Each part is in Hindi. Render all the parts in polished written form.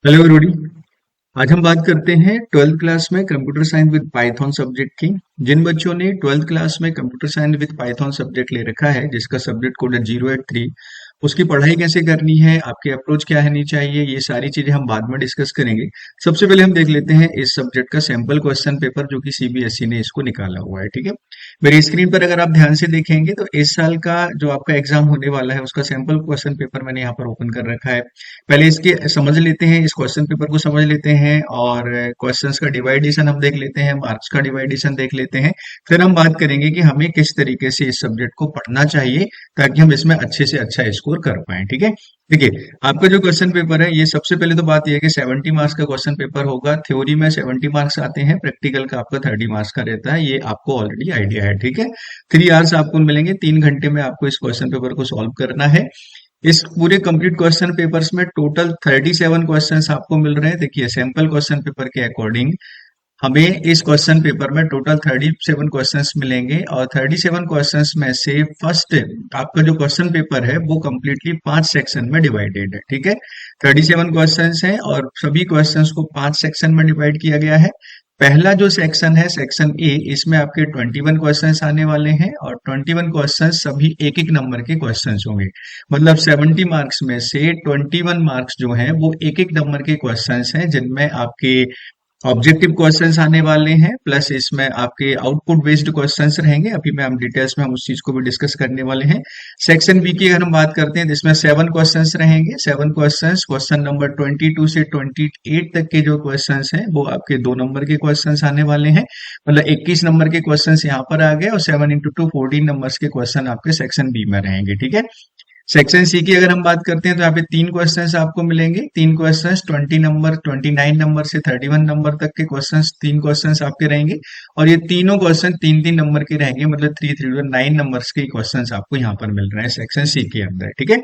Hello everybody. आज हम बात करते हैं ट्वेल्थ क्लास में computer science with Python subject की। जिन बच्चों ने ट्वेल्थ क्लास में computer science with Python subject ले रखा है, जिसका सब्जेक्ट कोड है 083, उसकी पढ़ाई कैसे करनी है, आपकी अप्रोच क्या रहनी चाहिए, ये सारी चीजें हम बाद में डिस्कस करेंगे। सबसे पहले हम देख लेते हैं इस सब्जेक्ट का सैंपल क्वेश्चन पेपर, जो कि सीबीएसई ने इसको निकाला हुआ है। ठीक है, मेरी स्क्रीन पर अगर आप ध्यान से देखेंगे तो इस साल का जो आपका एग्जाम होने वाला है उसका सैंपल क्वेश्चन पेपर मैंने यहाँ पर ओपन कर रखा है। पहले इसके समझ लेते हैं, इस क्वेश्चन पेपर को समझ लेते हैं और क्वेश्चंस का डिवाइडेशन हम देख लेते हैं, मार्क्स का डिवाइडेशन देख लेते हैं। फिर हम बात करेंगे कि हमें किस तरीके से इस सब्जेक्ट को पढ़ना चाहिए ताकि हम इसमें अच्छे से अच्छा स्कोर कर पाए। ठीक है, देखिए आपका जो क्वेश्चन पेपर है, ये सबसे पहले तो बात यह है कि 70 मार्क्स का क्वेश्चन पेपर होगा। थ्योरी में 70 मार्क्स आते हैं, प्रैक्टिकल का आपका 30 मार्क्स का रहता है, ये आपको ऑलरेडी आइडिया है। ठीक है, 3 आवर्स आपको मिलेंगे, 3 घंटे में आपको इस क्वेश्चन पेपर को सॉल्व करना है। इस पूरे कंप्लीट क्वेश्चन पेपर्स में टोटल 37 क्वेश्चंस आपको मिल रहे हैं। देखिए सैंपल क्वेश्चन पेपर के अकॉर्डिंग हमें इस क्वेश्चन पेपर में टोटल 37 क्वेश्चंस मिलेंगे और 37 क्वेश्चंस में से फर्स्ट आपका जो क्वेश्चन पेपर है वो कम्प्लीटली 5 सेक्शन में डिवाइडेड है। ठीक है, 37 क्वेश्चंस हैं और सभी क्वेश्चंस को 5 सेक्शन में डिवाइड किया गया है। पहला जो सेक्शन है सेक्शन ए, इसमें आपके 21 क्वेश्चंस आने वाले हैं और 21 क्वेश्चंस सभी एक एक नंबर के क्वेश्चंस होंगे। मतलब 70 मार्क्स में से 21 मार्क्स जो हैं वो एक एक नंबर के क्वेश्चंस हैं, जिनमें आपके ऑब्जेक्टिव क्वेश्चंस आने वाले हैं, प्लस इसमें आपके आउटपुट बेस्ड क्वेश्चंस रहेंगे। अभी मैं हम डिटेल्स में हम उस चीज को भी डिस्कस करने वाले हैं। सेक्शन बी की अगर हम बात करते हैं तो इसमें 7 क्वेश्चंस रहेंगे। 7 क्वेश्चंस, क्वेश्चन नंबर 22 से 28 तक के जो क्वेश्चंस हैं वो आपके 2 नंबर के क्वेश्चंस आने वाले हैं। मतलब 21 नंबर के क्वेश्चंस यहाँ पर आ गए और 7 इंटू 2 14 नंबर्स के क्वेश्चन आपके सेक्शन बी में रहेंगे। ठीक है, सेक्शन सी की अगर हम बात करते हैं तो यहाँ पे 3 क्वेश्चंस आपको मिलेंगे। 3 क्वेश्चंस 20 नंबर, 29 नंबर से 31 नंबर तक के क्वेश्चंस, 3 क्वेश्चंस आपके रहेंगे और ये तीनों क्वेश्चन 3 3 नंबर के रहेंगे। मतलब 3 9 नंबर्स के क्वेश्चंस आपको यहाँ पर मिल रहे हैं सेक्शन सी के अंदर। ठीक है,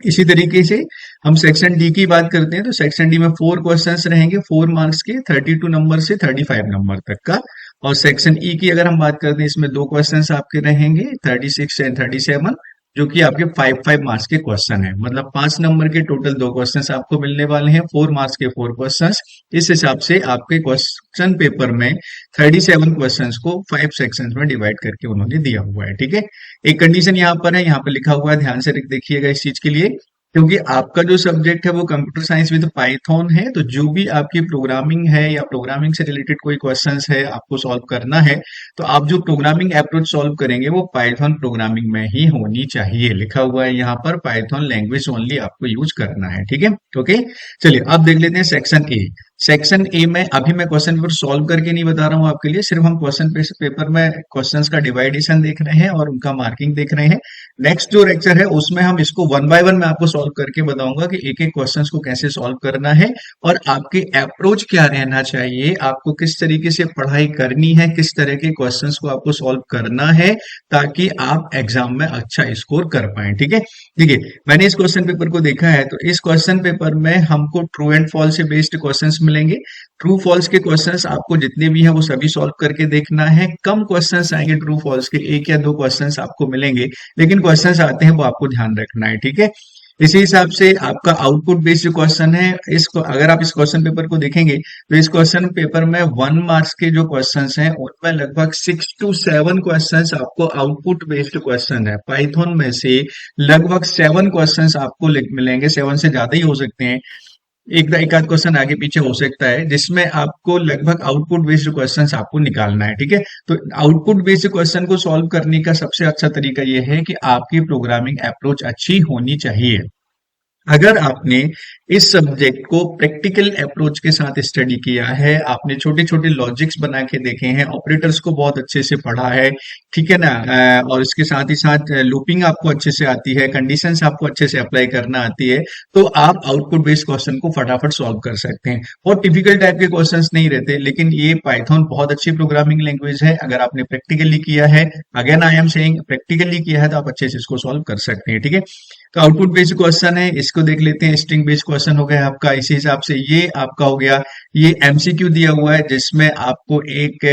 इसी तरीके से हम सेक्शन डी की बात करते हैं तो सेक्शन डी में 4 क्वेश्चंस रहेंगे, 4 मार्क्स के, 32 नंबर से 35 नंबर तक का। और सेक्शन ई की अगर हम बात करते हैं, इसमें 2 क्वेश्चंस आपके रहेंगे, 36 एंड 37, जो कि आपके 5 5 मार्क्स के क्वेश्चन है। मतलब 5 नंबर के टोटल 2 क्वेश्चंस आपको मिलने वाले हैं, 4 मार्क्स के 4 क्वेश्चंस। इस हिसाब से आपके क्वेश्चन पेपर में 37 क्वेश्चंस को 5 सेक्शंस में डिवाइड करके उन्होंने दिया हुआ है। ठीक है, एक कंडीशन यहाँ पर है, यहाँ पर लिखा हुआ है, ध्यान से देखिएगा इस चीज के लिए, क्योंकि आपका जो सब्जेक्ट है वो कंप्यूटर साइंस विद पाइथन है, तो जो भी आपकी प्रोग्रामिंग है या प्रोग्रामिंग से रिलेटेड कोई क्वेश्चंस है आपको सॉल्व करना है, तो आप जो प्रोग्रामिंग अप्रोच सॉल्व करेंगे वो पाइथन प्रोग्रामिंग में ही होनी चाहिए। लिखा हुआ है यहाँ पर पाइथन लैंग्वेज ओनली आपको यूज करना है। ठीक है, ओके, चलिए अब देख लेते हैं सेक्शन ए। सेक्शन ए में अभी मैं क्वेश्चन पेपर सॉल्व करके नहीं बता रहा हूँ आपके लिए, सिर्फ हम क्वेश्चन पेपर में क्वेश्चंस का डिवाइडेशन देख रहे हैं और उनका मार्किंग देख रहे हैं। नेक्स्ट जो लेक्चर है उसमें हम इसको 1 बाय 1 मैं आपको सॉल्व करके बताऊंगा कि एक एक क्वेश्चंस को कैसे सॉल्व करना है और आपके अप्रोच क्या रहना चाहिए, आपको किस तरीके से पढ़ाई करनी है, किस तरह के क्वेश्चंस को आपको सॉल्व करना है ताकि आप एग्जाम में अच्छा स्कोर कर पाए। ठीक है, देखिए मैंने इस क्वेश्चन पेपर को देखा है तो इस क्वेश्चन पेपर में हमको ट्रू एंड फॉल्स से बेस्ड क्वेश्चंस मिलेंगे। ट्रू फॉल्स के क्वेश्चंस आपको जितने भी हैं वो सभी सॉल्व करके देखना है। कम क्वेश्चंस आएंगे ट्रू फॉल्स के, 1 या 2 क्वेश्चंस आपको मिलेंगे, लेकिन क्वेश्चंस आते हैं वो आपको ध्यान रखना है। ठीक है, इसी हिसाब से आपका आउटपुट बेस्ड जो क्वेश्चन है, इसको अगर आप इस क्वेश्चन पेपर को देखेंगे तो इस क्वेश्चन पेपर में 1 मार्क्स के जो क्वेश्चंस हैं उनमें लगभग 6 to 7 क्वेश्चंस आपको आउटपुट बेस्ड क्वेश्चन है। पाइथन में से लगभग 7 क्वेश्चंस आपको मिलेंगे, 7 से ज्यादा ही हो सकते हैं, एक आध क्वेश्चन आगे पीछे हो सकता है, जिसमें आपको लगभग आउटपुट बेस्ड क्वेश्चंस आपको निकालना है। ठीक है, तो आउटपुट बेस्ड क्वेश्चन को सॉल्व करने का सबसे अच्छा तरीका यह है कि आपकी प्रोग्रामिंग अप्रोच अच्छी होनी चाहिए। अगर आपने इस सब्जेक्ट को प्रैक्टिकल अप्रोच के साथ स्टडी किया है, आपने छोटे छोटे लॉजिक्स बना के देखे हैं, ऑपरेटर्स को बहुत अच्छे से पढ़ा है, ठीक है ना, और इसके साथ ही साथ लूपिंग आपको अच्छे से आती है, कंडीशंस आपको अच्छे से अप्लाई करना आती है, तो आप आउटपुट बेस्ड क्वेश्चन को फटाफट सॉल्व कर सकते हैं। बहुत टिपिकल टाइप के क्वेश्चंस नहीं रहते, लेकिन ये पाइथन बहुत अच्छी प्रोग्रामिंग लैंग्वेज है। अगर आपने प्रैक्टिकली किया है, again I am saying practically किया है, तो आप अच्छे से इसको सॉल्व कर सकते हैं। ठीक है, तो आउटपुट बेस्ड क्वेश्चन है, इसको देख लेते हैं। स्ट्रिंग बेस्ड क्वेश्चन हो गया आपका, इसी हिसाब से ये आपका हो गया ये एमसीक्यू दिया हुआ है जिसमें आपको एक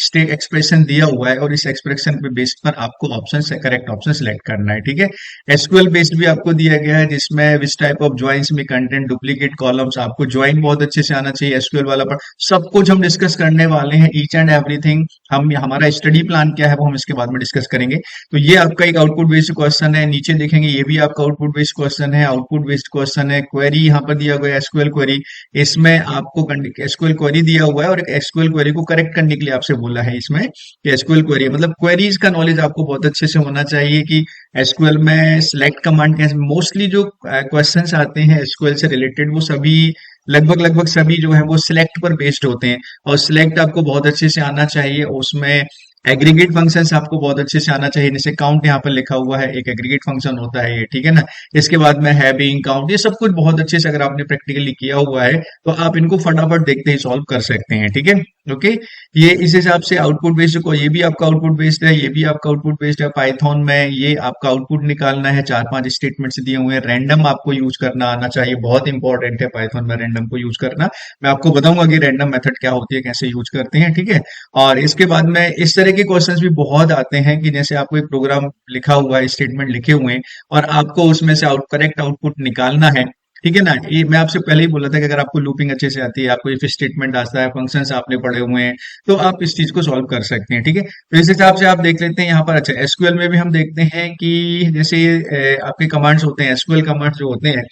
स्टेट एक्सप्रेशन दिया हुआ है और इस एक्सप्रेशन पे बेस पर आपको ऑप्शन से करेक्ट ऑप्शन सेलेक्ट करना है, ठीक है। एसक्यूएल बेस्ड भी आपको दिया गया है जिसमें विच टाइप ऑफ ज्वाइंस में कंटेंट डुप्लीकेट कॉलम्स, आपको ज्वाइन बहुत अच्छे से आना चाहिए एसक्यूएल वाला पर सब कुछ हम डिस्कस करने वाले हैं, ईच एंड एवरीथिंग। हम हमारा स्टडी प्लान क्या है वो हम इसके बाद में डिस्कस करेंगे। तो ये आपका एक आउटपुट बेस्ड क्वेश्चन है, नीचे देखेंगे ये भी आपका आउटपुट बेस्ड क्वेश्चन है, आउटपुट बेस्ड क्वेश्चन है। क्वेरी यहाँ पर दिया गया है एसक्यूएल क्वेरी, इसमें आपको एसक्यूएल क्वेरी दिया हुआ है और एक एसक्यूएल क्वेरी को करेक्ट करने के लिए आपसे बोला है इसमें कि एसक्यूएल क्वेरी मतलब क्वेरीज का नॉलेज आपको बहुत अच्छे से होना चाहिए कि एसक्यूएल में सिलेक्ट कमांड कैसे, मोस्टली जो क्वेश्चंस आते हैं एसक्यूएल से रिलेटेड वो सभी लगभग लगभग सभी जो है वो सिलेक्ट पर बेस्ड होते हैं और सिलेक्ट आपको बहुत अच्छे से आना चाहिए। उसमें एग्रीगेट फंक्शंस आपको बहुत अच्छे से आना चाहिए, जैसे काउंट यहाँ पर लिखा हुआ है एक एग्रीगेट फंक्शन होता है ये, ठीक है ना। इसके बाद में है बीइंग काउंट, ये सब कुछ बहुत अच्छे से अगर आपने प्रैक्टिकली किया हुआ है तो आप इनको फटाफट देखते ही सॉल्व कर सकते हैं, ठीक है। ओके, ये इस हिसाब से आउटपुट बेस्ड को, ये भी आपका आउटपुट बेस्ड है, ये भी आपका आउटपुट बेस्ड है। पाइथन में ये आपका आउटपुट निकालना है, 4-5 स्टेटमेंट्स दिए हुए हैं। रैंडम आपको यूज करना आना चाहिए, बहुत इंपॉर्टेंट है पाइथन में रैंडम को यूज करना। मैं आपको बताऊंगा कि रैंडम मेथड क्या होती है, कैसे यूज करते हैं, ठीक है। और इसके बाद में इस तरह के क्वेश्चंस भी बहुत आते हैं कि जैसे आपको एक प्रोग्राम लिखा हुआ है, स्टेटमेंट लिखे हुए हैं और आपको उसमें से करेक्ट आउटपुट निकालना है, ठीक है ना। ये मैं आपसे पहले ही बोला था कि अगर आपको लूपिंग अच्छे से आती है, आपको इफ स्टेटमेंट आता है, फंक्शंस आपने पढ़े हुए हैं, तो आप इस चीज को सॉल्व कर सकते हैं, ठीक है। तो इस हिसाब से आप देख लेते हैं यहाँ पर। अच्छा, एसक्यूएल में भी हम देखते हैं कि जैसे ये आपके कमांड्स होते हैं, एसक्यूएल कमांड्स जो होते हैं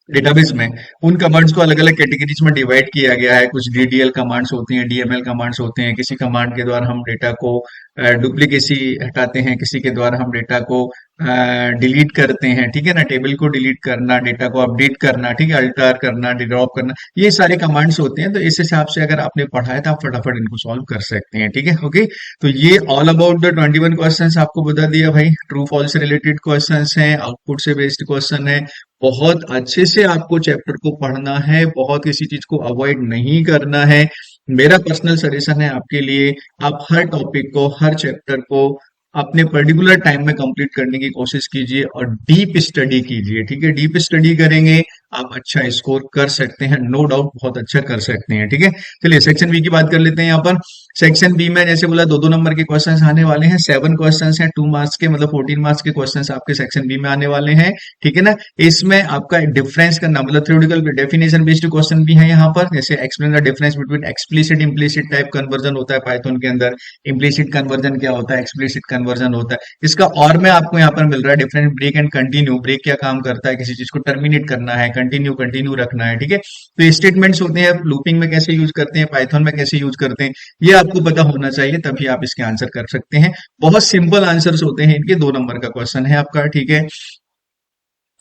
डेटाबेस में, उन कमांड्स को अलग अलग कैटेगरीज में डिवाइड किया गया है। कुछ डीडीएल कमांड्स होती हैं, डीएमएल कमांड्स होते हैं, किसी कमांड के द्वारा हम डेटा को डुप्लीकेसी हटाते हैं, किसी के द्वारा हम डेटा को डिलीट करते हैं, ठीक है ना। टेबल को डिलीट करना, डेटा को अपडेट करना, ठीक है, अल्टर करना, ड्रॉप करना, ये सारे कमांड्स होते हैं। तो इस हिसाब से अगर आपने पढ़ा है तो आप फटाफट इनको सॉल्व कर सकते हैं, ठीक है। ओके, तो ये ऑल अबाउट द 21 क्वेश्चंस आपको बता दिया भाई। ट्रू फॉल्स से रिलेटेड क्वेश्चंस हैं, आउटपुट से बेस्ड क्वेश्चन है। बहुत अच्छे से आपको चैप्टर को पढ़ना है, बहुत किसी चीज को अवॉइड नहीं करना है। मेरा पर्सनल सजेशन है आपके लिए, आप हर टॉपिक को, हर चैप्टर को अपने पर्टिकुलर टाइम में कंप्लीट करने की कोशिश कीजिए और डीप स्टडी कीजिए, ठीक है। डीप स्टडी करेंगे आप अच्छा स्कोर कर सकते हैं, नो डाउट बहुत अच्छा कर सकते हैं, ठीक है। चलिए सेक्शन बी की बात कर लेते हैं यहाँ पर। सेक्शन बी में जैसे बोला 2-2 नंबर के क्वेश्चंस आने वाले हैं, 7 क्वेश्चंस हैं 2 मार्क्स के, मतलब 14 मार्क्स के क्वेश्चंस आपके सेक्शन बी में आने वाले हैं, ठीक है ना। इसमें आपका डिफरेंस करना, मतलब थ्योरेटिकल डेफिनेशन बेस्ड क्वेश्चन भी है यहाँ पर, जैसे explain the difference between explicit implicit type conversion होता है पाइथन के अंदर, इम्प्लिसिट कन्वर्जन क्या होता है, एक्सप्लिसिट कन्वर्जन होता है इसका। और में आपको यहाँ पर मिल रहा है difference break and continue. Break क्या काम करता है, किसी चीज को टर्मिनेट करना है, कंटिन्यू कंटिन्यू रखना है, ठीक है। तो स्टेटमेंट्स होते हैं, लूपिंग में कैसे यूज करते हैं, पाइथन में कैसे यूज करते हैं, ये आपको पता होना चाहिए, तभी आप इसके आंसर कर सकते हैं। बहुत सिंपल आंसर्स होते हैं इनके। 2 नंबर का क्वेश्चन है आपका, ठीक है।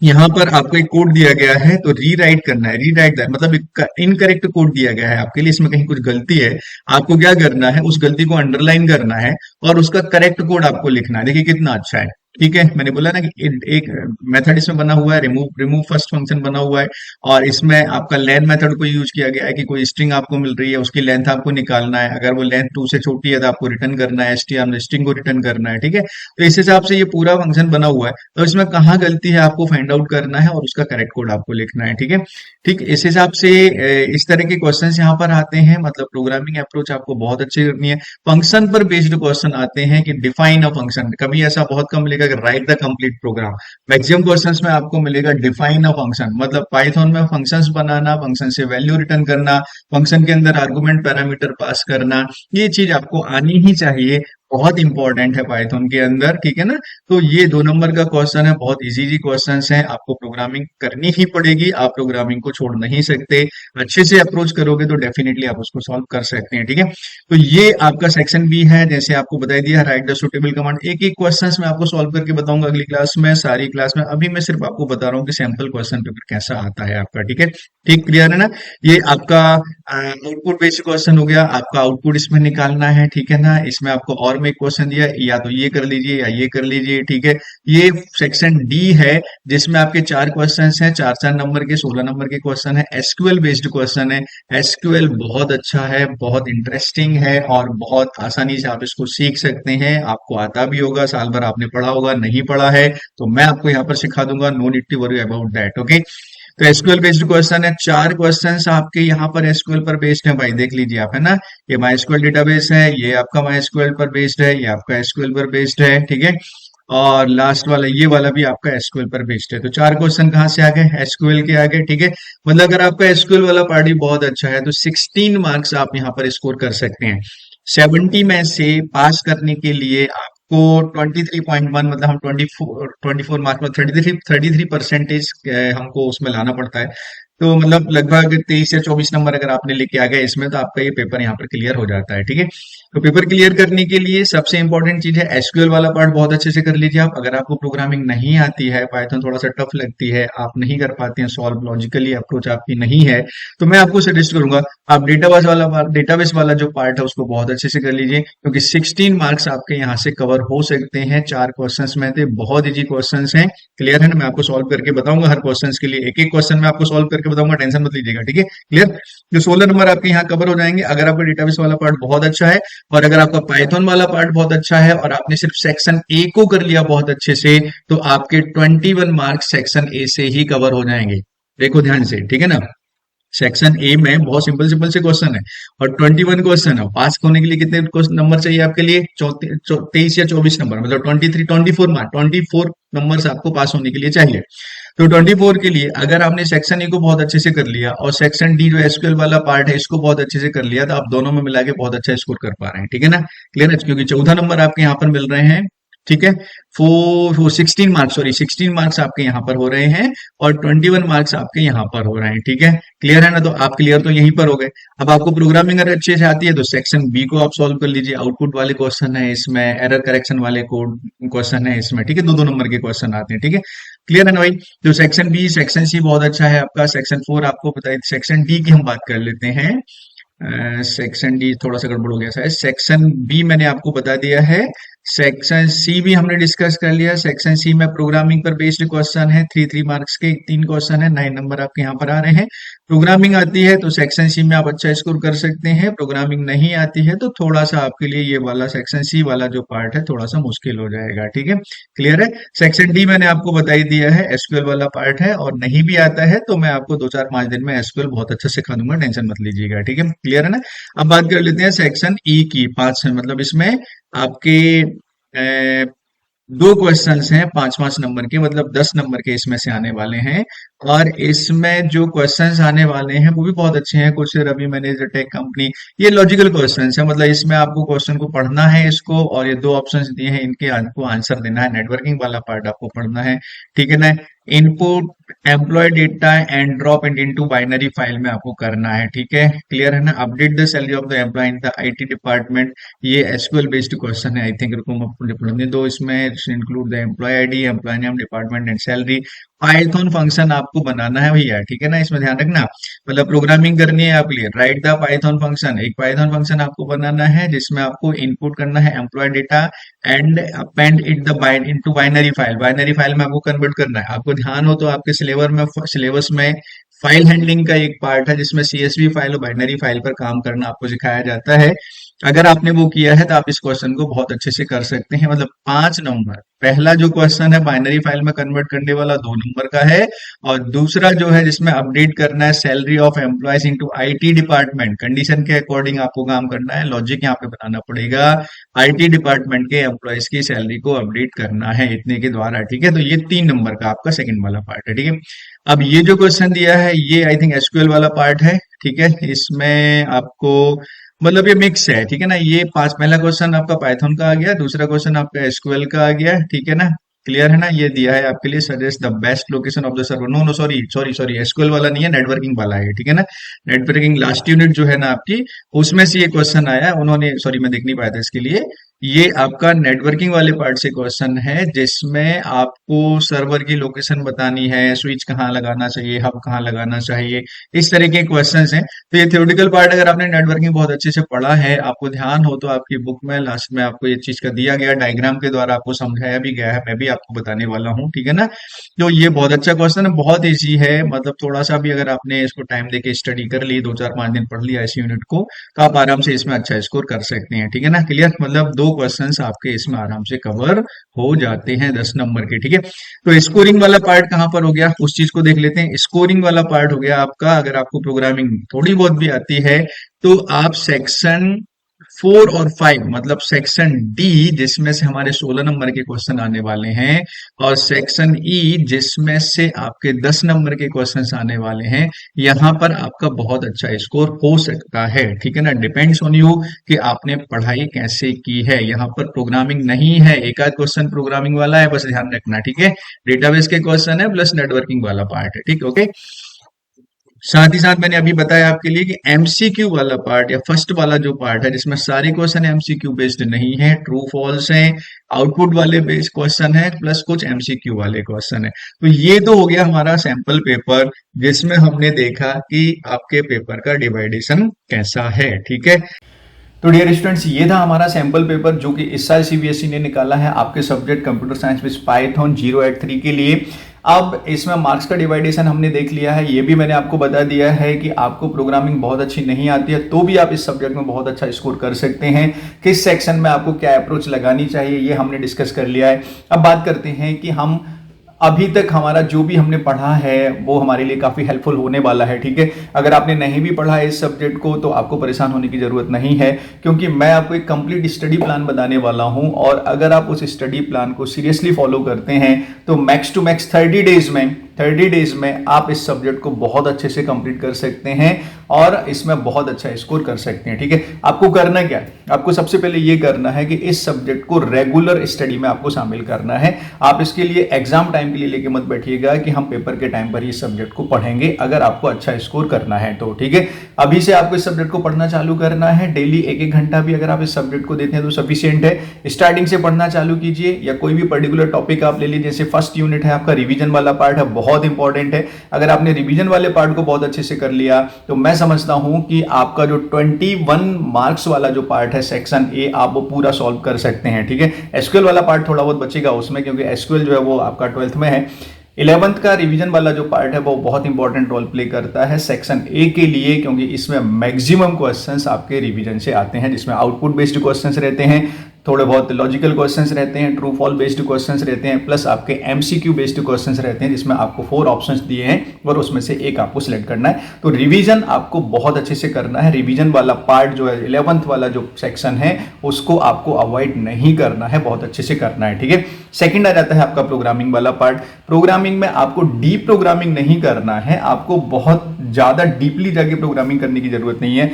यहाँ पर आपको एक कोड दिया गया है तो रीराइट करना है, रीराइट दैट मतलब इनकरेक्ट कोड दिया गया है आपके लिए, इसमें कहीं कुछ गलती है, आपको क्या करना है, उस गलती को अंडरलाइन करना है और उसका करेक्ट कोड आपको लिखना है। देखिए कितना अच्छा है, ठीक है। मैंने बोला ना कि एक मेथड इसमें बना हुआ है, रिमूव फर्स्ट फंक्शन बना हुआ है और इसमें आपका लेंथ मेथड को यूज किया गया है कि कोई स्ट्रिंग आपको मिल रही है, उसकी लेंथ आपको निकालना है, अगर वो लेंथ 2 से छोटी है तो आपको रिटर्न करना है, str स्ट्रिंग को रिटर्न करना है, ठीक है। तो इस हिसाब से ये पूरा फंक्शन बना हुआ है, तो इसमें कहाँ गलती है आपको फाइंड आउट करना है और उसका करेक्ट कोड आपको लिखना है, ठीक है। ठीक इस हिसाब से इस तरह के क्वेश्चंस यहाँ पर आते हैं, मतलब प्रोग्रामिंग अप्रोच आपको बहुत अच्छी करनी है। फंक्शन पर बेस्ड क्वेश्चन आते हैं कि डिफाइन अ फंक्शन, कभी ऐसा बहुत कम मिलेगा कि write the complete program. Maximum questions में आपको मिलेगा डिफाइन अ फंक्शन, मतलब पाइथन में फंक्शंस बनाना, फंक्शन से वैल्यू रिटर्न करना, फंक्शन के अंदर आर्गुमेंट पैरामीटर पास करना, ये चीज आपको आनी ही चाहिए, बहुत इंपॉर्टेंट है पाइथन के अंदर, ठीक है ना। तो ये 2 नंबर का क्वेश्चन है, बहुत इजी जी क्वेश्चंस हैं, आपको प्रोग्रामिंग करनी ही पड़ेगी, आप प्रोग्रामिंग को छोड़ नहीं सकते। अच्छे से अप्रोच करोगे तो डेफिनेटली आप उसको सॉल्व कर सकते हैं, ठीक है। तो ये आपका सेक्शन बी है, जैसे आपको बताई दिया, राइट द सुटेबल कमांड। एक एक क्वेश्चन मैं आपको सॉल्व करके बताऊंगा अगली क्लास में, सारी क्लास में। अभी मैं सिर्फ आपको बता रहा हूँ कि सैंपल क्वेश्चन पेपर कैसा आता है आपका, ठीक है। ठीक क्लियर है ना। ये आपका आउटपुट बेस्ड क्वेश्चन हो गया, आपका आउटपुट इसमें निकालना है, ठीक है ना। इसमें आपको और में एक क्वेश्चन दिया, या तो ये कर लीजिए या ये कर लीजिए, ठीक है। ये सेक्शन डी है जिसमें आपके 4 क्वेश्चंस हैं, 4-4 नंबर के, 16 नंबर के क्वेश्चन है, एसक्यूएल बेस्ड क्वेश्चन है। एसक्यूएल बहुत अच्छा है, बहुत इंटरेस्टिंग है और बहुत आसानी से आप इसको सीख सकते हैं, आपको आता भी होगा, साल भर आपने पढ़ा होगा, नहीं पढ़ा है तो मैं आपको यहाँ पर सिखा दूंगा, no need to worry about that, okay. तो एसक्यूएल बेस्ड क्वेश्चन है, 4 क्वेश्चंस आपके यहाँ पर एसक्यूएल पर बेस्ड है भाई, देख लीजिए आप, है ना। ये माई एसक्यूएल डेटाबेस है, ये आपका माई एसक्यूएल पर बेस्ड है, ये आपका एसक्यूएल पर बेस्ड है, ठीक है। और लास्ट वाला ये वाला भी आपका एसक्यूएल पर बेस्ड है। तो 4 क्वेश्चन कहाँ से आ गए, एसक्यूएल के आ गए, ठीक है। मतलब अगर आपका एसक्यूएल वाला पार्ट ही बहुत अच्छा है तो 16 मार्क्स आप यहाँ पर स्कोर कर सकते हैं। 70 में से पास करने के लिए आपको 23.1 मतलब हम 24 मार्क्स में 33% हमको उसमें लाना पड़ता है। तो मतलब लगभग 23 या 24 नंबर अगर आपने लेके आ गए इसमें, तो आपका ये पेपर यहाँ पर क्लियर हो जाता है, ठीक है। तो पेपर क्लियर करने के लिए सबसे इंपॉर्टेंट चीज है एसक्यूएल वाला पार्ट बहुत अच्छे से कर लीजिए आप। अगर आपको प्रोग्रामिंग नहीं आती है, पाइथन थोड़ा सा टफ लगती है, आप नहीं कर पाते हैं सॉल्व, लॉजिकली अप्रोच आपकी नहीं है, तो मैं आपको सजेस्ट करूंगा आप डेटाबेस वाला जो पार्ट है उसको बहुत अच्छे से कर लीजिए, क्योंकि 16 मार्क्स आपके यहाँ से कवर हो सकते हैं 4 क्वेश्चंस में। थे बहुत इजी क्वेश्चंस हैं, क्लियर है ना। मैं आपको सॉल्व करके बताऊंगा हर क्वेश्चंस के लिए, एक एक क्वेश्चन में आपको सॉल्व करके बताऊंगा, टेंशन मत लीजिएगा, ठीक है, क्लियर। जो 16 नंबर आपके यहाँ कवर हो जाएंगे अगर आपका डेटाबेस वाला पार्ट बहुत अच्छा है, और अगर आपका पाइथन वाला पार्ट बहुत अच्छा है और आपने सिर्फ सेक्शन ए को कर लिया बहुत अच्छे से, तो आपके 21 मार्क्स सेक्शन ए से ही कवर हो जाएंगे। देखो ध्यान से, ठीक है ना। सेक्शन ए में बहुत सिंपल सिंपल से क्वेश्चन है और 21 क्वेश्चन है। पास होने के लिए कितने नंबर चाहिए आपके लिए, 23 या 24 नंबर, मतलब 24 मार्क, 24 नंबर आपको पास होने के लिए चाहिए। तो 24 के लिए अगर आपने सेक्शन ए को बहुत अच्छे से कर लिया और सेक्शन डी जो एसक्यूएल वाला पार्ट है इसको बहुत अच्छे से कर लिया, तो आप दोनों में मिला के बहुत अच्छा स्कोर कर पा रहे हैं, ठीक है ना, क्लियर है। क्योंकि 14 नंबर आपके यहाँ पर मिल रहे हैं, ठीक है। 16 मार्क्स आपके यहाँ पर हो रहे हैं और 21 मार्क्स आपके यहाँ पर हो रहे हैं, ठीक है, क्लियर है ना। तो आप क्लियर तो यहीं पर हो गए। अब आपको प्रोग्रामिंग अगर अच्छे से आती है तो सेक्शन बी को आप सॉल्व कर लीजिए, आउटपुट वाले क्वेश्चन है इसमें, एरर करेक्शन वाले कोड क्वेश्चन है इसमें, ठीक है, दो दो नंबर के क्वेश्चन आते हैं, ठीक है, क्लियर है ना भाई। तो सेक्शन बी सेक्शन सी बहुत अच्छा है आपका। सेक्शन 4 आपको बताइए, सेक्शन डी की हम बात कर लेते हैं। सेक्शन डी थोड़ा सा गड़बड़ हो गया शायद, सेक्शन बी मैंने आपको बता दिया है। सेक्शन सी भी हमने डिस्कस कर लिया। सेक्शन सी में प्रोग्रामिंग पर बेस्ड क्वेश्चन है, 3 मार्क्स के 3 क्वेश्चन है, 9 नंबर आपके यहाँ पर आ रहे हैं। प्रोग्रामिंग आती है तो सेक्शन सी में आप अच्छा स्कोर कर सकते हैं, प्रोग्रामिंग नहीं आती है तो थोड़ा सा आपके लिए ये वाला सेक्शन सी वाला जो पार्ट है थोड़ा सा मुश्किल हो जाएगा, ठीक है, क्लियर है। सेक्शन डी मैंने आपको बता ही दिया है, एसक्यूएल वाला पार्ट है, और नहीं भी आता है तो मैं आपको 2-4-5 दिन में एसक्यूएल बहुत अच्छा सिखा दूंगा, टेंशन मत लीजिएगा, ठीक है, क्लियर है ना। अब बात कर लेते हैं सेक्शन ई की, 5 है, मतलब इसमें आपके दो क्वेश्चंस हैं 5-5 नंबर के, मतलब 10 नंबर के इसमें से आने वाले हैं। और इसमें जो क्वेश्चंस आने वाले हैं वो भी बहुत अच्छे हैं। कुछ रवि मैनेजर टेक कंपनी, ये लॉजिकल क्वेश्चंस है, मतलब इसमें आपको क्वेश्चन को पढ़ना है इसको, और ये दो ऑप्शंस दिए हैं इनके आपको आंसर देना है। नेटवर्किंग वाला पार्ट आपको पढ़ना है, ठीक है ना। Input employ data and drop it into binary file में आपको करना है, ठीक है, क्लियर है ना। Update the salary of the employ in the IT department, ये एसक्यूएल बेस्ड क्वेश्चन है, आई थिंक पढ़ने दो। इसमें include the employ ID, employ name, department and salary. Python function आपको बनाना है भैया, ठीक है ना, इसमें ध्यान रखना। मतलब प्रोग्रामिंग करनी है आपके लिए, राइट द पाइथन फंक्शन, एक पाइथन फंक्शन आपको बनाना है जिसमें आपको इनपुट करना है employ data and append it the into binary file, binary file में आपको कन्वर्ट करना है। आपको ध्यान हो तो आपके सिलेबस में फाइल हैंडलिंग का एक पार्ट है जिसमें सीएसवी फाइल और बाइनरी फाइल पर काम करना आपको सिखाया जाता है। अगर आपने वो किया है तो आप इस क्वेश्चन को बहुत अच्छे से कर सकते हैं। मतलब 5 नंबर, पहला जो क्वेश्चन है बाइनरी फाइल में कन्वर्ट करने वाला 2 नंबर का है, और दूसरा जो है जिसमें अपडेट करना है salary of employees into IT department, condition के अकॉर्डिंग आपको काम करना है, लॉजिक यहाँ पे बनाना पड़ेगा, आईटी डिपार्टमेंट के एम्प्लॉयज की सैलरी को अपडेट करना है इतने के द्वारा, ठीक है। तो ये 3 नंबर का आपका सेकंड वाला पार्ट है, ठीक है। अब ये जो क्वेश्चन दिया है ये आई थिंक एसक्यूएल वाला पार्ट है, ठीक है। इसमें आपको मतलब ये मिक्स है, ठीक है ना। ये पहला क्वेश्चन आपका पाइथन का आ गया, दूसरा क्वेश्चन आपका एसक्यूएल का आ गया, ठीक है ना, क्लियर है ना। ये दिया है आपके लिए, suggest the best location of the server, no no sorry sorry sorry, SQL वाला नहीं है, नेटवर्किंग वाला है, ठीक है ना। नेटवर्किंग लास्ट यूनिट जो है ना आपकी, उसमें से ये क्वेश्चन आया है, उन्होंने, सॉरी मैं देख नहीं पाया था इसके लिए। ये आपका नेटवर्किंग वाले पार्ट से क्वेश्चन है जिसमें आपको सर्वर की लोकेशन बतानी है, स्विच कहाँ लगाना चाहिए, हब कहाँ लगाना चाहिए, इस तरह के क्वेश्चंस हैं। तो ये थ्योरेटिकल पार्ट अगर आपने नेटवर्किंग बहुत अच्छे से पढ़ा है, आपको ध्यान हो तो आपकी बुक में लास्ट में आपको ये चीज का दिया गया, डायग्राम के द्वारा आपको समझाया भी गया है, मैं भी आपको बताने वाला हूँ, ठीक है ना। तो ये बहुत अच्छा क्वेश्चन है, बहुत ईजी है, मतलब थोड़ा सा भी अगर आपने इसको टाइम देके स्टडी कर ली, 2-4-5 दिन पढ़ लिया इस यूनिट को, तो आप आराम से इसमें अच्छा स्कोर कर सकते हैं, ठीक है ना, क्लियर। मतलब 2 क्वेश्चंस आपके इसमें आराम से कवर हो जाते हैं 10 नंबर के। ठीक है, तो स्कोरिंग वाला पार्ट कहाँ पर हो गया, उस चीज को देख लेते हैं। स्कोरिंग वाला पार्ट हो गया आपका, अगर आपको प्रोग्रामिंग थोड़ी बहुत भी आती है तो आप सेक्शन 4 और 5 मतलब सेक्शन डी जिसमें से हमारे 16 नंबर के क्वेश्चन आने वाले हैं, और सेक्शन ई जिसमें से आपके 10 नंबर के क्वेश्चंस आने वाले हैं, यहाँ पर आपका बहुत अच्छा स्कोर हो सकता है। ठीक है ना, डिपेंड्स ऑन यू कि आपने पढ़ाई कैसे की है। यहाँ पर प्रोग्रामिंग नहीं है, एक आध क्वेश्चन प्रोग्रामिंग वाला है, बस ध्यान रखना। ठीक है, डेटाबेस के क्वेश्चन है प्लस नेटवर्किंग वाला पार्ट है। ठीक, ओके। साथ ही साथ मैंने अभी बताया आपके लिए कि एमसीक्यू वाला पार्ट या फर्स्ट वाला जो पार्ट है जिसमें सारे क्वेश्चन एमसीक्यू बेस्ड नहीं है, ट्रू फॉल्स हैं, आउटपुट वाले बेस्ड क्वेश्चन है प्लस कुछ एमसीक्यू वाले क्वेश्चन है। तो ये तो हो गया हमारा सैंपल पेपर जिसमें हमने देखा कि आपके पेपर का डिवाइडेशन कैसा है। ठीक है, तो डियर स्टूडेंट्स, ये था हमारा सैंपल पेपर जो कि इस साल सीबीएसई ने निकाला है आपके subject computer science with Python 083 के लिए। अब इसमें मार्क्स का डिवाइडेशन हमने देख लिया है, ये भी मैंने आपको बता दिया है कि आपको प्रोग्रामिंग बहुत अच्छी नहीं आती है तो भी आप इस सब्जेक्ट में बहुत अच्छा स्कोर कर सकते हैं। किस सेक्शन में आपको क्या अप्रोच लगानी चाहिए ये हमने डिस्कस कर लिया है। अब बात करते हैं कि हम अभी तक हमारा जो भी हमने पढ़ा है वो हमारे लिए काफ़ी हेल्पफुल होने वाला है। ठीक है, अगर आपने नहीं भी पढ़ा है इस सब्जेक्ट को तो आपको परेशान होने की ज़रूरत नहीं है, क्योंकि मैं आपको एक कंप्लीट स्टडी प्लान बताने वाला हूं, और अगर आप उस स्टडी प्लान को सीरियसली फॉलो करते हैं तो मैक्स टू मैक्स 30 डेज में आप इस सब्जेक्ट को बहुत अच्छे से कंप्लीट कर सकते हैं और इसमें बहुत अच्छा स्कोर कर सकते हैं। ठीक है, आपको करना क्या है, आपको सबसे पहले ये करना है कि इस सब्जेक्ट को रेगुलर स्टडी में आपको शामिल करना है। आप इसके लिए एग्जाम टाइम के लिए लेके मत बैठिएगा कि हम पेपर के टाइम पर इस सब्जेक्ट को पढ़ेंगे, अगर आपको अच्छा स्कोर करना है तो। ठीक है, अभी से आपको इस सब्जेक्ट को पढ़ना चालू करना है, डेली 1-1 घंटा भी अगर आप इस सब्जेक्ट को देते हैं तो सफिशियंट है। स्टार्टिंग से पढ़ना चालू कीजिए, या कोई भी पर्टिकुलर टॉपिक आप ले लीजिए। जैसे फर्स्ट यूनिट है आपका रिवीजन वाला पार्ट है, बहुत इंपॉर्टेंट है। अगर आपने रिवीजन वाले पार्ट को बहुत अच्छे से कर लिया तो मैं समझता हूं कि आपका जो 21 मार्क्स वाला जो पार्ट है सेक्शन ए, आप वो पूरा सॉल्व कर सकते हैं। ठीक है, एसक्यूएल वाला पार्ट थोड़ा बहुत बचेगा उसमें, क्योंकि एसक्यूएल जो है वो आपका 12th में है। 11th का रिवीजन वाला जो पार्ट है वो बहुत इंपॉर्टेंट रोल प्ले करता है सेक्शन ए के लिए, क्योंकि इसमें मैक्सिमम क्वेश्चंस आपके रिवीजन से आते हैं, जिसमें आउटपुट बेस्ड क्वेश्चंस रहते हैं, थोड़े बहुत लॉजिकल क्वेश्चंस रहते हैं, ट्रू फॉल बेस्ड क्वेश्चंस रहते हैं, प्लस आपके एमसीक्यू बेस्ड क्वेश्चंस रहते हैं, जिसमें आपको 4 ऑप्शंस दिए हैं और उसमें से एक आपको सिलेक्ट करना है। तो रिवीजन आपको बहुत अच्छे से करना है। रिवीजन वाला पार्ट जो है 11th वाला जो सेक्शन है उसको आपको अवॉइड नहीं करना है, बहुत अच्छे से करना है। ठीक है, सेकंड आ जाता है आपका प्रोग्रामिंग वाला पार्ट। प्रोग्रामिंग में आपको डीप प्रोग्रामिंग नहीं करना है, आपको बहुत ज्यादा डीपली जाके प्रोग्रामिंग करने की जरूरत नहीं है।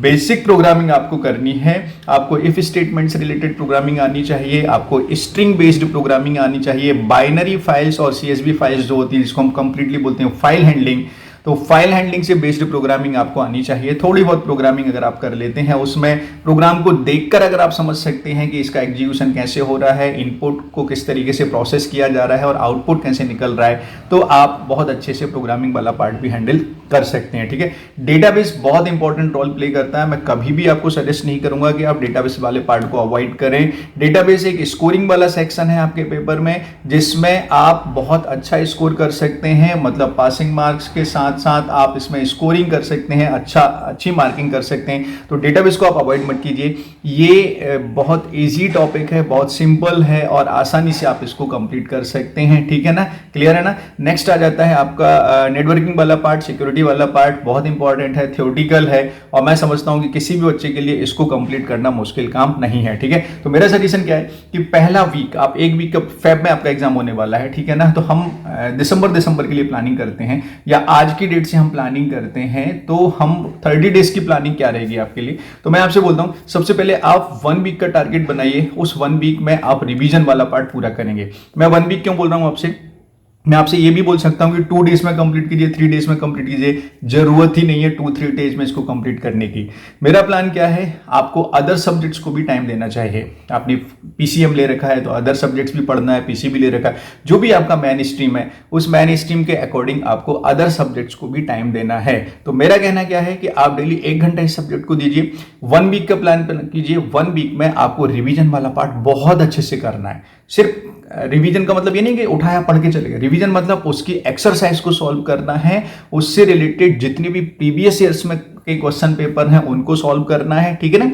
बेसिक प्रोग्रामिंग आपको करनी है। आपको इफ स्टेटमेंट से रिलेटेड प्रोग्रामिंग आनी चाहिए, आपको स्ट्रिंग बेस्ड प्रोग्रामिंग आनी चाहिए, बाइनरी फाइल्स और सीएसवी फाइल्स जो होती है जिसको हम कंप्लीटली बोलते हैं फाइल हैंडलिंग, तो फाइल हैंडलिंग से बेस्ड प्रोग्रामिंग आपको आनी चाहिए। थोड़ी बहुत प्रोग्रामिंग अगर आप कर लेते हैं, उसमें प्रोग्राम को देखकर अगर आप समझ सकते हैं कि इसका एग्जीक्यूशन कैसे हो रहा है, इनपुट को किस तरीके से प्रोसेस किया जा रहा है और आउटपुट कैसे निकल रहा है, तो आप बहुत अच्छे से प्रोग्रामिंग वाला पार्ट भी हैंडल कर सकते हैं। ठीक है, डेटाबेस बहुत इंपॉर्टेंट रोल प्ले करता है। मैं कभी भी आपको सजेस्ट नहीं करूंगा कि आप डेटाबेस वाले पार्ट को अवॉइड करें। डेटाबेस एक स्कोरिंग वाला सेक्शन है आपके पेपर में, जिसमें आप बहुत अच्छा स्कोर कर सकते हैं, मतलब पासिंग मार्क्स के साथ साथ आप इसमें स्कोरिंग कर सकते हैं, अच्छी मार्किंग कर सकते हैं। तो डेटाबेस को आप अवॉइड मत कीजिए। ये बहुत ईजी टॉपिक है, बहुत सिंपल है और आसानी से आप इसको कंप्लीट कर सकते हैं। ठीक है ना, क्लियर है ना। नेक्स्ट आ जाता है आपका नेटवर्किंग वाला पार्ट, सिक्योरिटी वाला पार्ट बहुत इंपॉर्टेंट है, थ्योरेटिकल है, और मैं समझता हूं कि किसी भी बच्चे के लिए इसको कंप्लीट करना मुश्किल काम नहीं है। ठीक है, तो मेरा सजेशन क्या है कि पहला वीक, आप एक वीक का फेब में आपका एग्जाम होने वाला है, ठीक है ना, तो हम दिसंबर के लिए प्लानिंग करते हैं, या आज की डेट से हम प्लानिंग करते हैं, तो हम 30 डेज की प्लानिंग क्या रहेगी आपके लिए। तो मैं आपसे बोलता हूं, सबसे पहले आप 1 वीक का टारगेट बनाइए, उस 1 वीक में आप रिवीजन वाला पार्ट पूरा करेंगे। मैं 1 वीक क्यों बोल रहा हूं आपसे, मैं आपसे ये भी बोल सकता हूं कि 2 डेज में कंप्लीट कीजिए, 3 डेज में कंप्लीट कीजिए, जरूरत ही नहीं है 2-3 डेज में इसको कंप्लीट करने की। मेरा प्लान क्या है, आपको अदर सब्जेक्ट्स को भी टाइम देना चाहिए। आपने पीसीएम ले रखा है तो अदर सब्जेक्ट्स भी पढ़ना है, पीसी भी ले रखा है, जो भी आपका मेन स्ट्रीम है उस मेन स्ट्रीम के अकॉर्डिंग आपको अदर सब्जेक्ट्स को भी टाइम देना है। तो मेरा कहना क्या है कि आप डेली 1 घंटा इस सब्जेक्ट को दीजिए, 1 वीक का प्लान कीजिए। 1 वीक में आपको रिवीजन वाला पार्ट बहुत अच्छे से करना है। सिर्फ रिवीजन का मतलब ये नहीं कि उठाया पढ़ के चले गए, रिवीजन मतलब उसकी एक्सरसाइज को सॉल्व करना है, उससे रिलेटेड जितने भी प्रीवियस ईयर्स में के क्वेश्चन पेपर हैं उनको सॉल्व करना है। ठीक है ना,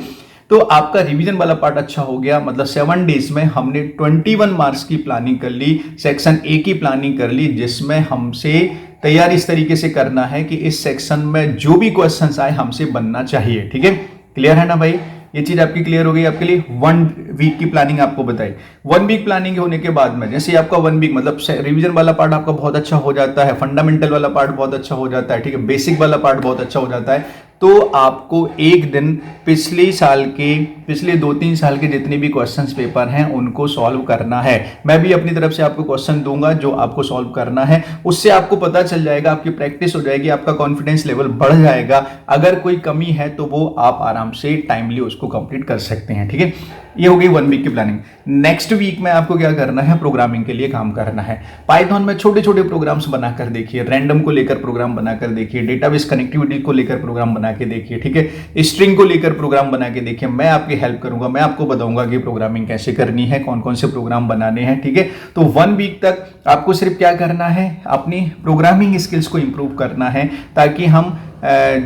तो आपका रिवीजन वाला पार्ट अच्छा हो गया, मतलब 7 डेज में हमने 21 मार्क्स की प्लानिंग कर ली, सेक्शन ए की प्लानिंग कर ली, जिसमें हमसे तैयारी इस तरीके से करना है कि इस सेक्शन में जो भी क्वेश्चंस आए हमसे बनना चाहिए। ठीक है, क्लियर है ना भाई? ये चीज आपकी क्लियर हो गई आपके लिए। 1 वीक की प्लानिंग आपको बताई। 1 वीक प्लानिंग होने के बाद में जैसे आपका 1 वीक मतलब रिवीजन वाला पार्ट आपका बहुत अच्छा हो जाता है, फंडामेंटल वाला पार्ट बहुत अच्छा हो जाता है, ठीक है, बेसिक वाला पार्ट बहुत अच्छा हो जाता है, तो आपको एक दिन पिछले 2-3 साल के जितने भी क्वेश्चंस पेपर हैं उनको सॉल्व करना है। मैं भी अपनी तरफ से आपको क्वेश्चन दूंगा जो आपको सॉल्व करना है, उससे आपको पता चल जाएगा, आपकी प्रैक्टिस हो जाएगी, आपका कॉन्फिडेंस लेवल बढ़ जाएगा। अगर कोई कमी है तो वो आप आराम से टाइमली उसको कंप्लीट कर सकते हैं। ठीक है, ये हो गई 1 वीक की प्लानिंग। नेक्स्ट वीक में आपको क्या करना है, प्रोग्रामिंग के लिए काम करना है। पाइथन में छोटे छोटे प्रोग्राम्स बनाकर देखिए, रैंडम को लेकर प्रोग्राम बनाकर देखिए, डेटाबेस कनेक्टिविटी को लेकर प्रोग्राम बना के देखिए, ठीक है, स्ट्रिंग को लेकर प्रोग्राम बना के देखिए। मैं आपकी हेल्प करूंगा, मैं आपको बताऊंगा कि प्रोग्रामिंग कैसे करनी है, कौन कौन से प्रोग्राम बनाने हैं। ठीक है, तो 1 वीक तक आपको सिर्फ क्या करना है, अपनी प्रोग्रामिंग स्किल्स को इंप्रूव करना है, ताकि हम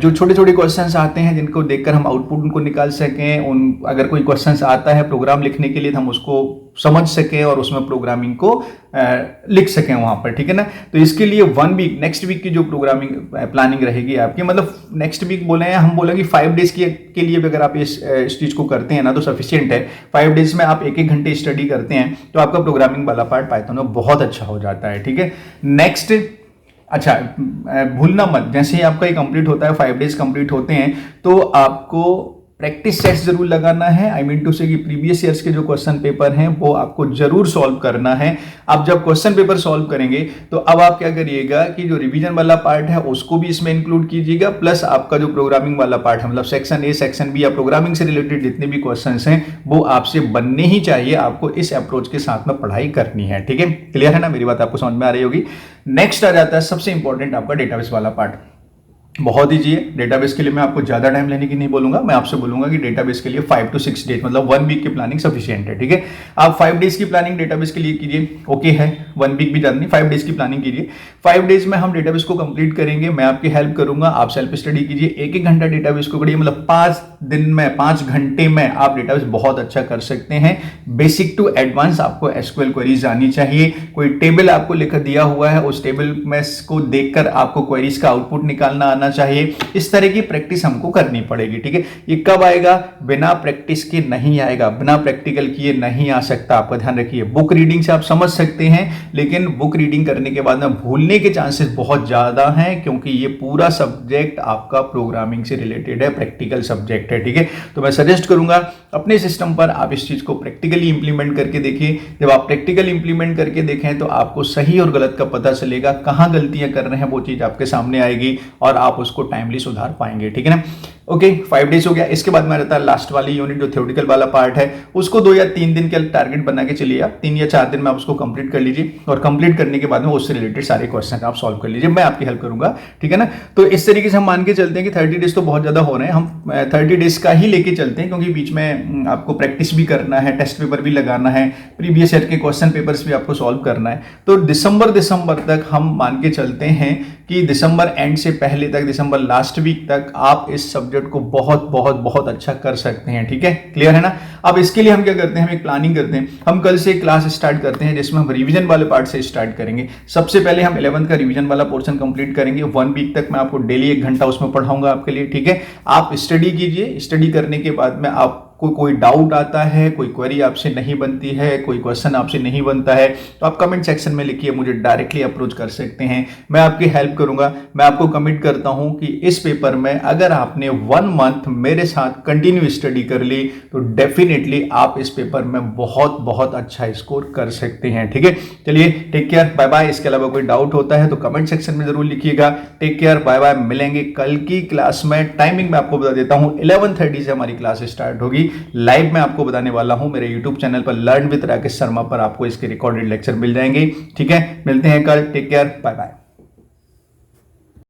जो छोटे छोटे क्वेश्चंस आते हैं जिनको देखकर हम आउटपुट उनको निकाल सकें, अगर कोई क्वेश्चंस आता है प्रोग्राम लिखने के लिए तो हम उसको समझ सकें और उसमें प्रोग्रामिंग को लिख सकें वहां पर। ठीक है ना, तो इसके लिए 1 वीक, नेक्स्ट वीक की जो प्रोग्रामिंग प्लानिंग रहेगी आपकी, मतलब नेक्स्ट वीक बोले हैं, हम बोलेंगे 5 डेज के लिए भी अगर आप इस चीज को करते हैं ना तो सफिशियंट है। 5 डेज में आप 1-1 घंटे स्टडी करते हैं तो आपका प्रोग्रामिंग वाला पार्ट पाइथन में बहुत अच्छा हो जाता है। ठीक है, नेक्स्ट, अच्छा भूलना मत, जैसे ही आपका ये कंप्लीट होता है, 5 डेज कंप्लीट होते हैं, तो आपको प्रैक्टिस सेट्स जरूर लगाना है। आई मीन टू से कि प्रीवियस ईयर्स के जो क्वेश्चन पेपर हैं वो आपको जरूर सॉल्व करना है। आप जब क्वेश्चन पेपर सॉल्व करेंगे तो अब आप क्या करिएगा कि जो रिवीजन वाला पार्ट है उसको भी इसमें इंक्लूड कीजिएगा, प्लस आपका जो प्रोग्रामिंग वाला पार्ट है, मतलब सेक्शन ए, सेक्शन बी या प्रोग्रामिंग से रिलेटेड जितने भी क्वेश्चन हैं वो आपसे बनने ही चाहिए। आपको इस अप्रोच के साथ में पढ़ाई करनी है। ठीक है, क्लियर है ना, मेरी बात आपको समझ में आ रही होगी। नेक्स्ट आ जाता है सबसे इंपॉर्टेंट आपका डेटाबेस वाला पार्ट। बहुत ईजी है, डेटाबेस के लिए मैं आपको ज्यादा टाइम लेने की नहीं बोलूंगा, मैं आपसे बोलूंगा कि डेटाबेस के लिए 5 to 6 डेज, मतलब 1 वीक की प्लानिंग सफिशिएंट है। ठीक है, आप 5 डेज की प्लानिंग डेटाबेस के लिए कीजिए, ओके है, 1 वीक भी ज्यादा नहीं, 5 डेज की प्लानिंग कीजिए। 5 डेज में हम डेटाबेस को कंप्लीट करेंगे, मैं आपकी हेल्प करूंगा, आप सेल्फ स्टडी कीजिए, 1-1 घंटा डेटाबेस को करिए, मतलब 5 दिन में 5 घंटे में आप डेटाबेस बहुत अच्छा कर सकते हैं। बेसिक टू एडवांस आपको एसक्यूएल क्वेरीज आनी चाहिए। कोई टेबल आपको लेकर दिया हुआ है, उस टेबल में को देखकर आपको क्वेरीज का आउटपुट निकालना आना चाहिए। इस तरह की प्रैक्टिस हमको करनी पड़ेगी। ठीक है, ये कब आएगा, बिना प्रैक्टिस के नहीं आएगा, बिना प्रैक्टिकल किए नहीं आ सकता, आपका ध्यान रखिए। बुक रीडिंग से आप समझ सकते हैं, लेकिन बुक रीडिंग करने के बाद में भूलने के चांसेस बहुत ज्यादा हैं, क्योंकि ये पूरा सब्जेक्ट आपका प्रोग्रामिंग से रिलेटेड है, प्रैक्टिकल सब्जेक्ट है। ठीक है, तो मैं सजेस्ट करूंगा अपने सिस्टम पर आप इस चीज को प्रैक्टिकली इंप्लीमेंट करके देखिए। जब आप प्रैक्टिकल इंप्लीमेंट करके देखें तो आपको सही और गलत का पता चलेगा, कहां गलतियां कर रहे हैं वो चीज आपके सामने आएगी और आप उसको टाइमली सुधार पाएंगे। ठीक है ना, ओके, 5 डेज हो गया। इसके बाद में रहता है लास्ट वाली यूनिट, जो थ्योरेटिकल वाला पार्ट है, उसको 2 या 3 दिन के टारगेट बना के चलिए आप, 3 या 4 दिन में आप उसको कंप्लीट कर लीजिए, और कंप्लीट करने के बाद में उससे रिलेटेड सारे क्वेश्चन आप सॉल्व कर लीजिए, मैं आपकी हेल्प करूंगा। ठीक है ना, तो इस तरीके से हम मान के चलते हैं कि 30 डेज तो बहुत ज्यादा हो रहे हैं, हम 30 डेज का ही लेके चलते हैं, क्योंकि बीच में आपको प्रैक्टिस भी करना है, टेस्ट पेपर भी लगाना है, प्रीवियस ईयर के क्वेश्चन पेपर्स भी आपको सॉल्व करना है। तो दिसंबर तक हम मान के चलते हैं कि दिसंबर एंड से पहले तक, दिसंबर लास्ट वीक तक आप इस सब्जेक्ट को बहुत बहुत बहुत अच्छा कर सकते हैं। ठीक है, क्लियर है ना। अब इसके लिए हम क्या करते हैं, हम एक प्लानिंग करते हैं। हम कल से क्लास स्टार्ट करते हैं जिसमें हम रिवीजन वाले पार्ट से स्टार्ट करेंगे। सबसे पहले हम 11th का रिवीजन वाला पोर्शन कंप्लीट करेंगे। 1 वीक तक मैं आपको डेली 1 घंटा उसमें पढ़ाऊंगा आपके लिए। ठीक है, आप स्टडी कीजिए, स्टडी करने के बाद में आप कोई डाउट आता है, कोई क्वेरी आपसे नहीं बनती है, कोई क्वेश्चन आपसे नहीं बनता है, तो आप कमेंट सेक्शन में लिखिए, मुझे डायरेक्टली अप्रोच कर सकते हैं, मैं आपकी हेल्प करूंगा। मैं आपको कमिट करता हूं कि इस पेपर में अगर आपने 1 मंथ मेरे साथ कंटिन्यू स्टडी कर ली तो डेफिनेटली आप इस पेपर में बहुत बहुत अच्छा स्कोर कर सकते हैं। ठीक है, चलिए, टेक केयर, बाय बाय। इसके अलावा कोई डाउट होता है तो कमेंट सेक्शन में जरूर लिखिएगा। टेक केयर, बाय बाय, मिलेंगे कल की क्लास में। टाइमिंग मैं आपको बता देता हूं, 11:30 से हमारी क्लास स्टार्ट होगी। लाइव में आपको बताने वाला हूं, मेरे YouTube चैनल पर लर्न विद राकेश शर्मा पर आपको इसके रिकॉर्डेड लेक्चर मिल जाएंगे। ठीक है, मिलते हैं कल, टेक केयर, बाय बाय।